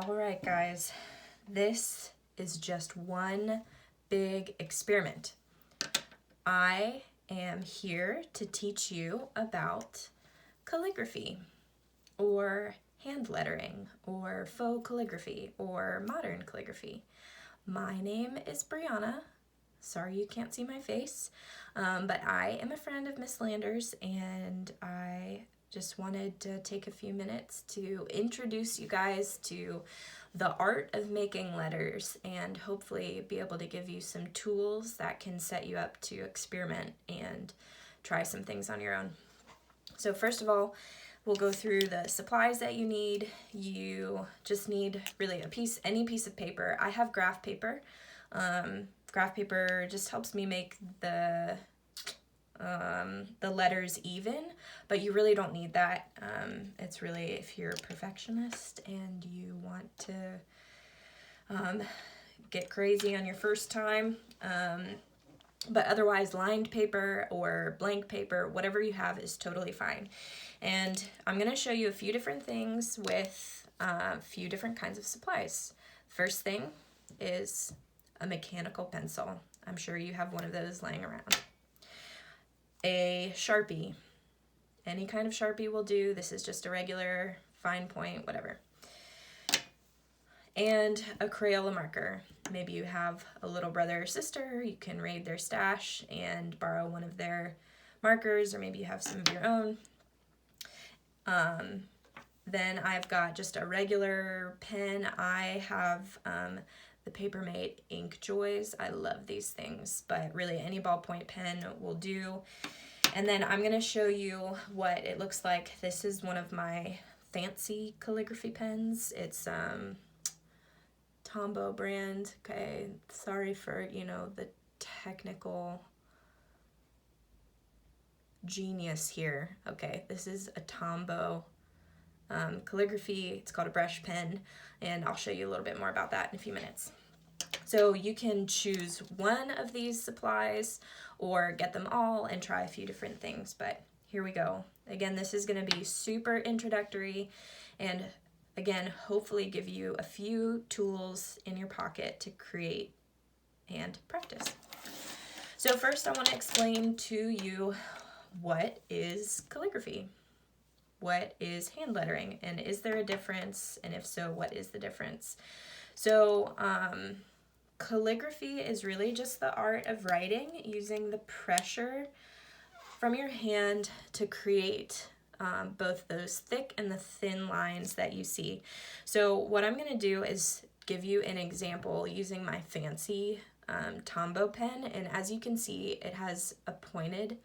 All right, guys, this is just one big experiment. I am here to teach you about calligraphy, or hand lettering, or faux calligraphy, or modern calligraphy. My name is Brianna. Sorry you can't see my face, but I am a friend of Miss Landers, and I just wanted to take a few minutes to introduce you guys to the art of making letters and hopefully be able to give you some tools that can set you up to experiment and try some things on your own. So first of all, we'll go through the supplies that you need. You just need really any piece of paper. I have graph paper. Graph paper just helps me make the letters even, but you really don't need that. It's really if you're a perfectionist and you want to get crazy on your first time. But otherwise, lined paper or blank paper, whatever you have is totally fine. And I'm going to show you a few different things with a few different kinds of supplies. First thing is a mechanical pencil. I'm sure you have one of those laying around. A Sharpie. Any kind of Sharpie will do. This is just a regular fine point, whatever. And a Crayola marker. Maybe you have a little brother or sister, you can raid their stash and borrow one of their markers, or maybe you have some of your own. Then I've got just a regular pen. I have the Papermate Ink Joys. I love these things, but really any ballpoint pen will do. And then I'm going to show you what it looks like. This is one of my fancy calligraphy pens. It's Tombow brand. Okay, sorry for, the technical genius here. Okay, this is a Tombow calligraphy. It's called a brush pen, and I'll show you a little bit more about that in a few minutes. So you can choose one of these supplies or get them all and try a few different things, but here we go. Again, this is going to be super introductory and again, hopefully give you a few tools in your pocket to create and practice. So first I want to explain to you what is calligraphy. What is hand lettering, and is there a difference, and if so, what is the difference? So calligraphy is really just the art of writing using the pressure from your hand to create both those thick and the thin lines that you see. So what I'm going to do is give you an example using my fancy Tombow pen, and as you can see, it has a pointed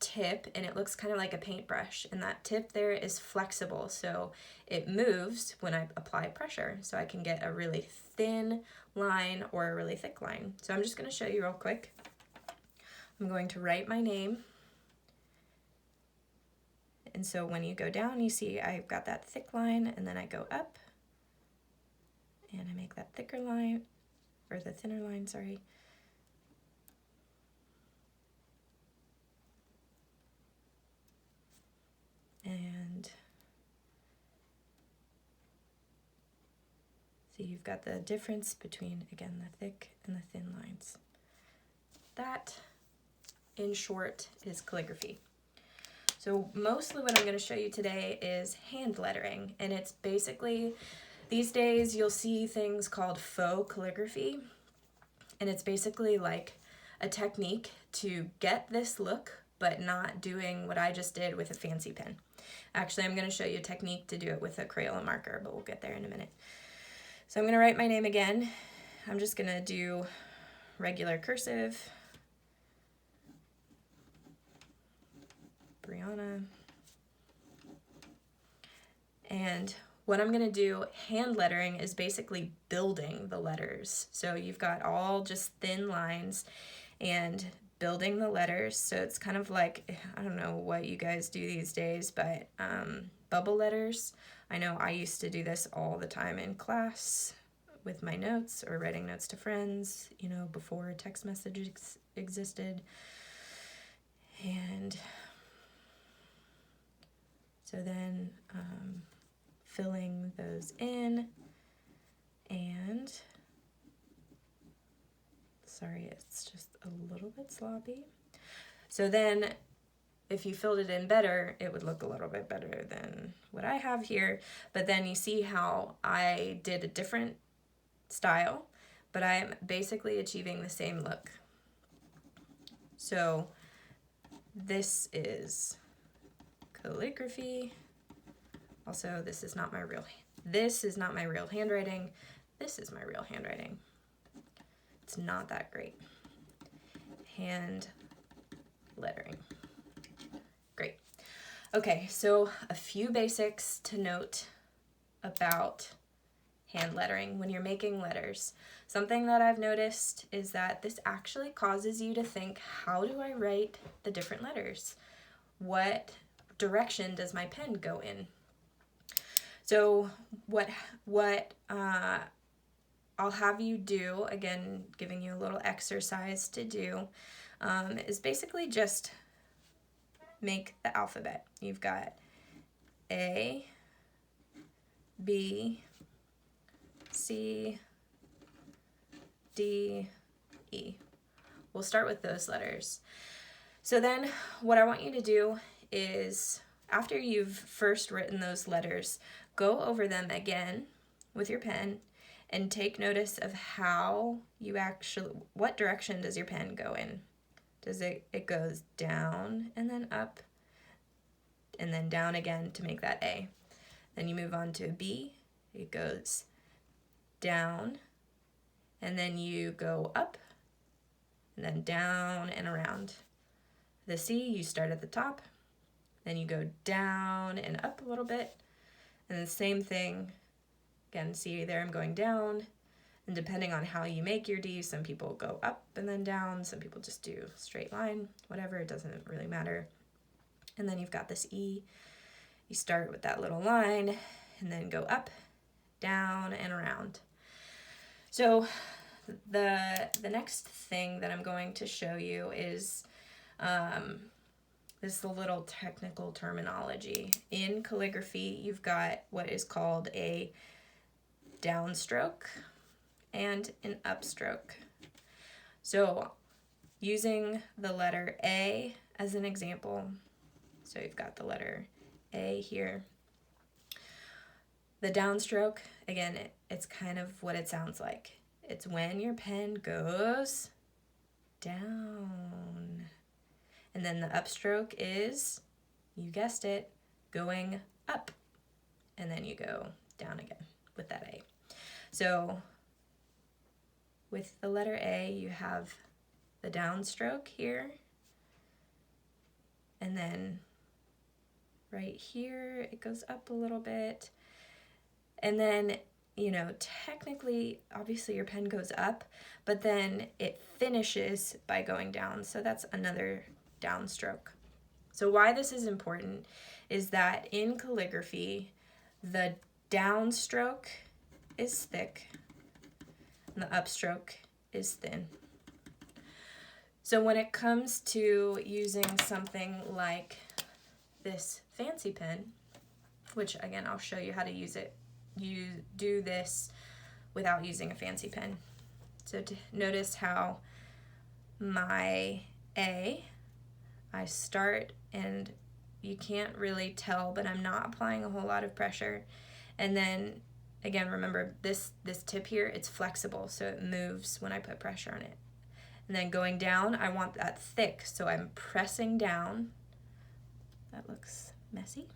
tip and it looks kind of like a paintbrush, and that tip there is flexible, so it moves when I apply pressure, so I can get a really thin line or a really thick line. So I'm just going to show you real quick. I'm going to write my name, and so when you go down, you see I've got that thick line, and then I go up and I make that thicker line, or the thinner line, sorry. And so you've got the difference between, again, the thick and the thin lines. That, in short, is calligraphy. So mostly what I'm going to show you today is hand lettering, and it's basically, these days you'll see things called faux calligraphy, and it's basically like a technique to get this look, but not doing what I just did with a fancy pen. Actually, I'm going to show you a technique to do it with a Crayola marker, but we'll get there in a minute. So I'm going to write my name again. I'm just going to do regular cursive. Brianna. And what I'm going to do, hand lettering, is basically building the letters. So you've got all just thin lines and building the letters. So it's kind of like, I don't know what you guys do these days, but bubble letters. I know I used to do this all the time in class with my notes or writing notes to friends, before text messages existed. And so then filling those in. And, sorry, it's just a little bit sloppy. So then if you filled it in better, it would look a little bit better than what I have here. But then you see how I did a different style, but I'm basically achieving the same look. So this is calligraphy. Also, this is not my real handwriting. This is my real handwriting. It's not that great. Hand lettering. Great. Okay, so a few basics to note about hand lettering when you're making letters. Something that I've noticed is that this actually causes you to think, how do I write the different letters? What direction does my pen go in? So what I'll have you do, again, giving you a little exercise to do, is basically just make the alphabet. You've got A, B, C, D, E. We'll start with those letters. So then what I want you to do is, after you've first written those letters, go over them again with your pen and take notice of how you actually, what direction does your pen go in? Does it goes down and then up and then down again to make that A. Then you move on to a B, it goes down, and then you go up, and then down and around. The C, you start at the top, then you go down and up a little bit, and the same thing, again, see there I'm going down, and depending on how you make your D, some people go up and then down, some people just do straight line, whatever, it doesn't really matter. And then you've got this E, you start with that little line, and then go up, down, and around. So the next thing that I'm going to show you is this is a little technical terminology. In calligraphy, you've got what is called a downstroke and an upstroke. So using the letter A as an example, so you've got the letter A here. The downstroke, again, it's kind of what it sounds like. It's when your pen goes down. And then the upstroke is, you guessed it, going up. And then you go down again with that A. So with the letter A, you have the downstroke here. And then right here, it goes up a little bit. And then, you know, technically, obviously your pen goes up, but then it finishes by going down. So that's another downstroke. So why this is important is that in calligraphy, the downstroke is thick and the upstroke is thin. So when it comes to using something like this fancy pen, which again, I'll show you how to use it. You do this without using a fancy pen. So to notice how my A, I start and you can't really tell, but I'm not applying a whole lot of pressure. And then again, remember this tip here, it's flexible, so it moves when I put pressure on it. And then going down, I want that thick, so I'm pressing down. That looks messy.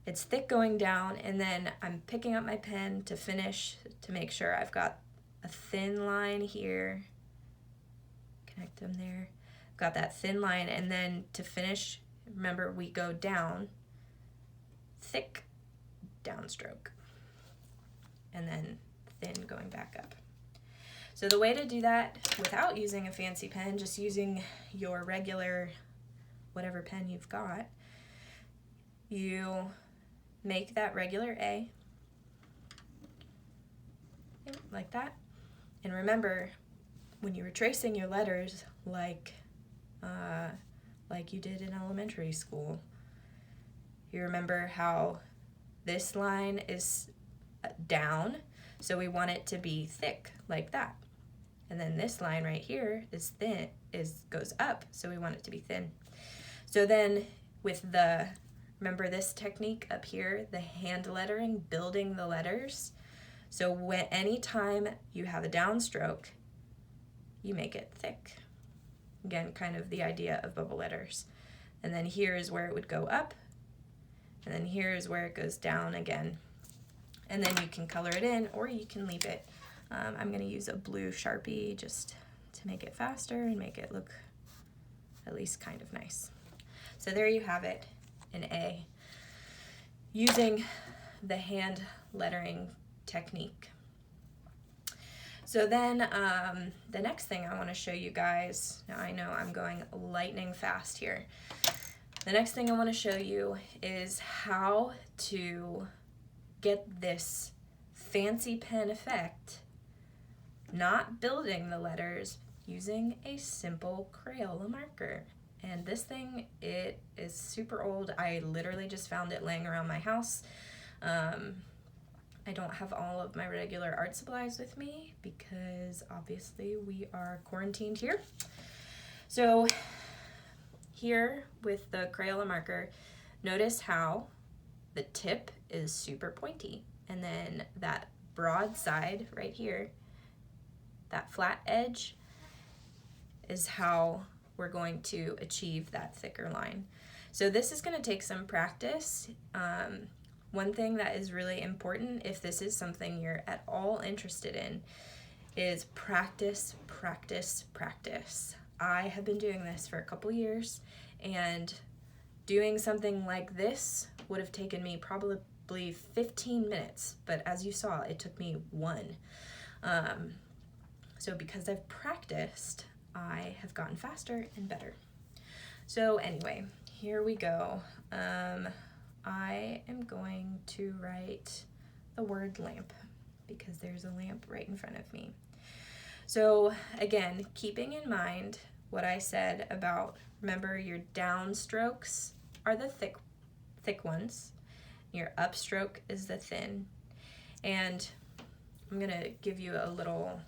It's thick going down, and then I'm picking up my pen to finish, to make sure I've got a thin line here. Connect them there. Got that thin line, and then to finish, remember we go down, thick downstroke, and then thin going back up. So the way to do that without using a fancy pen, just using your regular, whatever pen you've got, you make that regular A, like that. And remember, when you were tracing your letters, like you did in elementary school, you remember how this line is down, so we want it to be thick like that. And then this line right here is thin, goes up, so we want it to be thin. So then with remember this technique up here, the hand lettering, building the letters. So anytime you have a downstroke, you make it thick. Again, kind of the idea of bubble letters. And then here is where it would go up, and then here is where it goes down again. And then you can color it in, or you can leave it. I'm going to use a blue Sharpie just to make it faster and make it look at least kind of nice. So there you have it, an A, using the hand lettering technique. So then the next thing I want to show you guys, now I know I'm going lightning fast here. The next thing I want to show you is how to get this fancy pen effect, not building the letters, using a simple Crayola marker. And this thing, it is super old. I literally just found it laying around my house. I don't have all of my regular art supplies with me because obviously we are quarantined here. So here with the Crayola marker, notice how the tip is super pointy, and then that broad side right here, that flat edge, is how we're going to achieve that thicker line. So this is going to take some practice. One thing that is really important, if this is something you're at all interested in, is practice, practice, practice. I have been doing this for a couple years, and doing something like this would have taken me probably 15 minutes, but as you saw, it took me 1. So because I've practiced, I have gotten faster and better. So anyway, here we go. I am going to write the word lamp because there's a lamp right in front of me. So again, keeping in mind what I said about, remember your downstrokes are the thick ones, your upstroke is the thin. And I'm gonna give you a little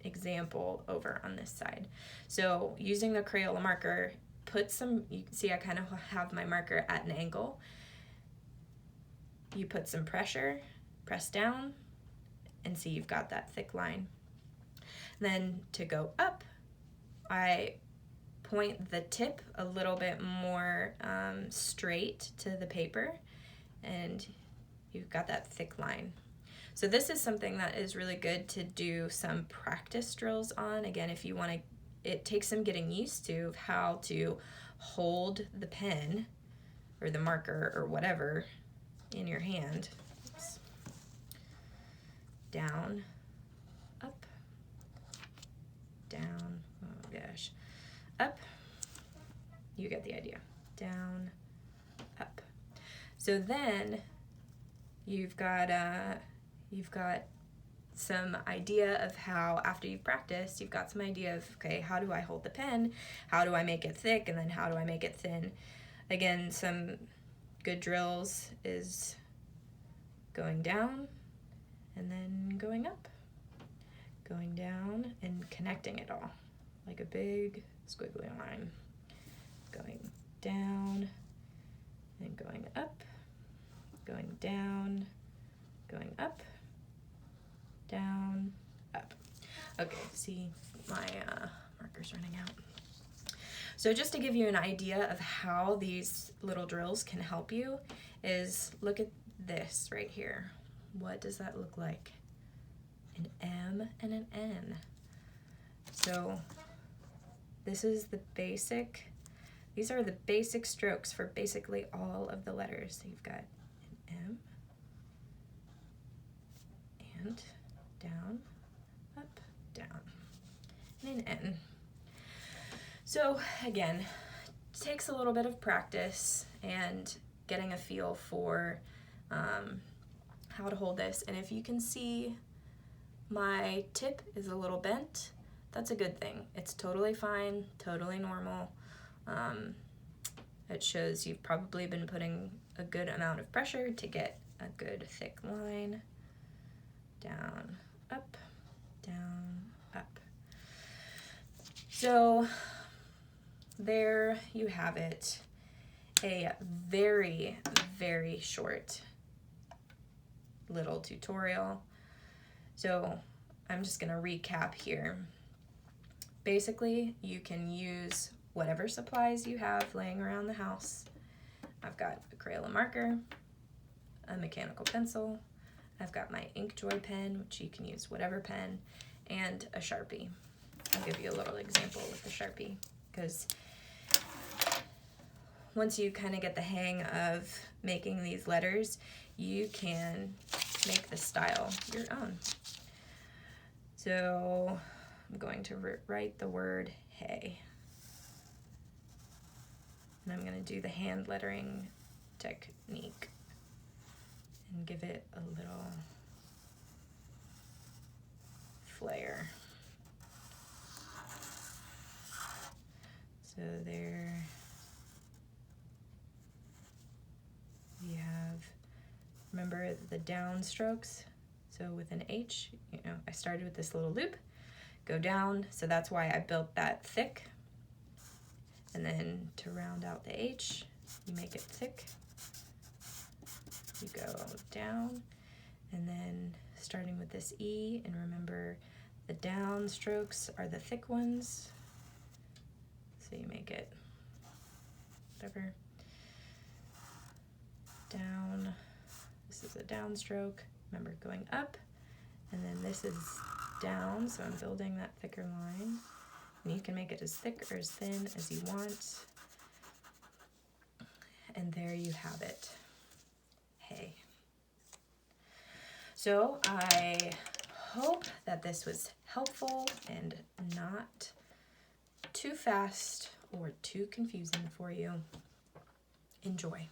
example over on this side. So using the Crayola marker, you can see I kind of have my marker at an angle. You put some pressure, press down, and see you've got that thick line. Then to go up, I point the tip a little bit more straight to the paper, and you've got that thick line. So this is something that is really good to do some practice drills on. Again, if you want to, it takes some getting used to of how to hold the pen or the marker or whatever in your hand. Oops. Down, up, down, oh gosh, up. You get the idea. Down, up. So then you've got some idea of how, after you've practiced, you've got some idea of, okay, how do I hold the pen? How do I make it thick? And then how do I make it thin? Again, some good drills is going down and then going up. Going down and connecting it all like a big squiggly line. Going down and going up, going down, going up, down, up. Okay, see, my marker's running out. So just to give you an idea of how these little drills can help you is look at this right here. What does that look like? An M and an N. So this is the basic, these are the basic strokes for basically all of the letters. So you've got an M, and down, up, down, and an N. So again, it takes a little bit of practice and getting a feel for how to hold this. And if you can see my tip is a little bent, that's a good thing. It's totally fine, totally normal. It shows you've probably been putting a good amount of pressure to get a good thick line. Down, up, down, up. So there you have it. A very, very short little tutorial. So I'm just gonna recap here. Basically, you can use whatever supplies you have laying around the house. I've got a Crayola marker, a mechanical pencil, I've got my InkJoy pen, which you can use whatever pen, and a Sharpie. I'll give you a little example with the Sharpie, because once you kind of get the hang of making these letters, you can make the style your own. So I'm going to write the word hay. And I'm going to do the hand lettering technique and give it a little flair. So there we have, remember the down strokes? So with an H, I started with this little loop, go down, so that's why I built that thick. And then to round out the H, you make it thick. You go down, and then starting with this E, and remember the down strokes are the thick ones. So you make it whatever. Down, this is a downstroke. Remember going up, and then this is down, so I'm building that thicker line. And you can make it as thick or as thin as you want. And there you have it. Hay. So I hope that this was helpful and not too fast or too confusing for you. Enjoy.